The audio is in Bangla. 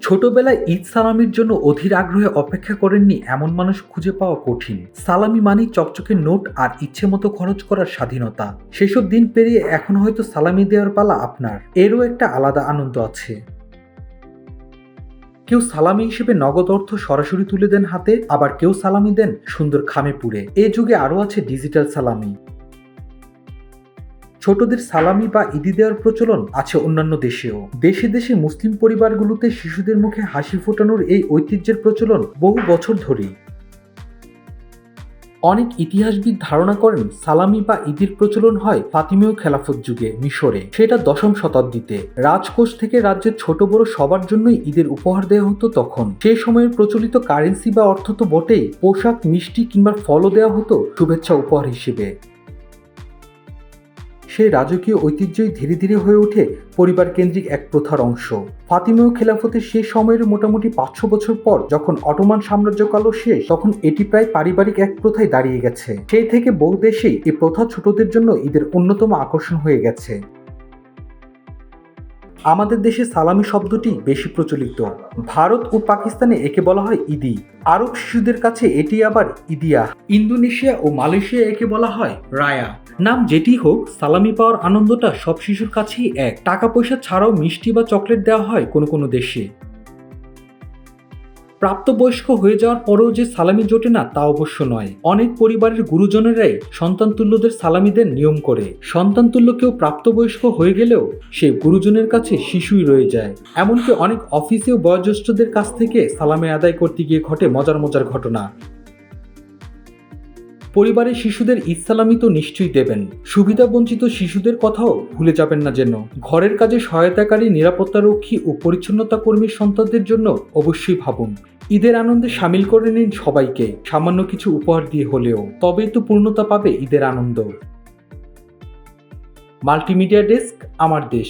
ছোটবেলায় ঈদ সালামির জন্য অধীর আগ্রহে অপেক্ষা করেননি এমন মানুষ খুঁজে পাওয়া কঠিন। সালামি মানেই চকচকে নোট আর ইচ্ছে মতো খরচ করার স্বাধীনতা। সেসব দিন পেরিয়ে এখন হয়তো সালামি দেওয়ার পালা আপনার। এরও একটা আলাদা আনন্দ আছে। কেউ সালামি হিসেবে নগদ অর্থ সরাসরি তুলে দেন হাতে, আবার কেউ সালামি দেন সুন্দর খামে পুরে। এই যুগে আরও আছে ডিজিটাল সালামি। ছোটদের সালামি বা ঈদি দেওয়ার প্রচলন আছে অন্যান্য দেশেও। দেশে দেশে মুসলিম পরিবারগুলোতে শিশুদের মুখে হাসি ফোটানোর এই ঐতিহ্যের প্রচলন বহু বছর ধরেই। অনেক ইতিহাসবিদ ধারণা করেন সালামি বা ঈদের প্রচলন হয় ফাতিমীয় খেলাফত যুগে মিশরে। সেটা দশম শতাব্দীতে রাজকোষ থেকে রাজ্যের ছোট বড় সবার জন্যই ঈদের উপহার দেওয়া হতো। তখন সেই সময়ের প্রচলিত কারেন্সি বা অর্থ তো বটেই, পোশাক, মিষ্টি কিংবা ফলও দেওয়া হতো শুভেচ্ছা উপহার হিসেবে। সেই রাজকীয় ঐতিহ্যই ধীরে ধীরে হয়ে ওঠে পরিবার কেন্দ্রিক এক প্রথার অংশ। ফাতিমীয় খেলাফতের শেষ সময়ের মোটামুটি 500 বছর পর যখন অটোমান সাম্রাজ্যকালও শেষ, তখন এটি প্রায় পারিবারিক এক প্রথায় দাঁড়িয়ে গেছে। সেই থেকে বহু দেশেই এই প্রথা ছোটদের জন্য ঈদের অন্যতম আকর্ষণ হয়ে গেছে। আমাদের দেশে সালামি শব্দটি বেশি প্রচলিত। ভারত ও পাকিস্তানে একে বলা হয় ঈদি। আরব শিশুদের কাছে এটি আবার ইদিয়া। ইন্দোনেশিয়া ও মালয়েশিয়া একে বলা হয় রায়া। নাম যেটি হোক, সালামি পাওয়ার আনন্দটা সব শিশুর কাছেই এক। টাকা পয়সা ছাড়াও মিষ্টি বা চকলেট দেওয়া হয় কোনো কোনো দেশে। প্রাপ্তবয়স্ক হয়ে যাওয়ার পরেও যে সালামি জোটে না তা অবশ্য নয়। অনেক পরিবারের গুরুজনেরাই সন্তান তুল্যদের সালামি দেন নিয়ম করে। সন্তান তুল্য কেউ প্রাপ্তবয়স্ক হয়ে গেলেও সে গুরুজনের কাছে শিশুই রয়ে যায়। এমনকি অনেক অফিসেও বয়োজ্যেষ্ঠদের কাছ থেকে সালামি আদায় করতে গিয়ে ঘটে মজার মজার ঘটনা। পরিবারের শিশুদের ঈদ সালামি তো নিশ্চয়ই দেবেন। সুবিধা বঞ্চিত শিশুদের কথাও ভুলে যাবেন না যেন। ঘরের কাজে সহায়তাকারী, নিরাপত্তারক্ষী ও পরিচ্ছন্নতা কর্মীর সন্তানদের জন্য অবশ্যই ভাবুন। ঈদের আনন্দে সামিল করে নিন সবাইকে, সামান্য কিছু উপহার দিয়ে হলেও। তবেই তো পূর্ণতা পাবে ঈদের আনন্দ। মাল্টিমিডিয়া ডেস্ক, আমার দেশ।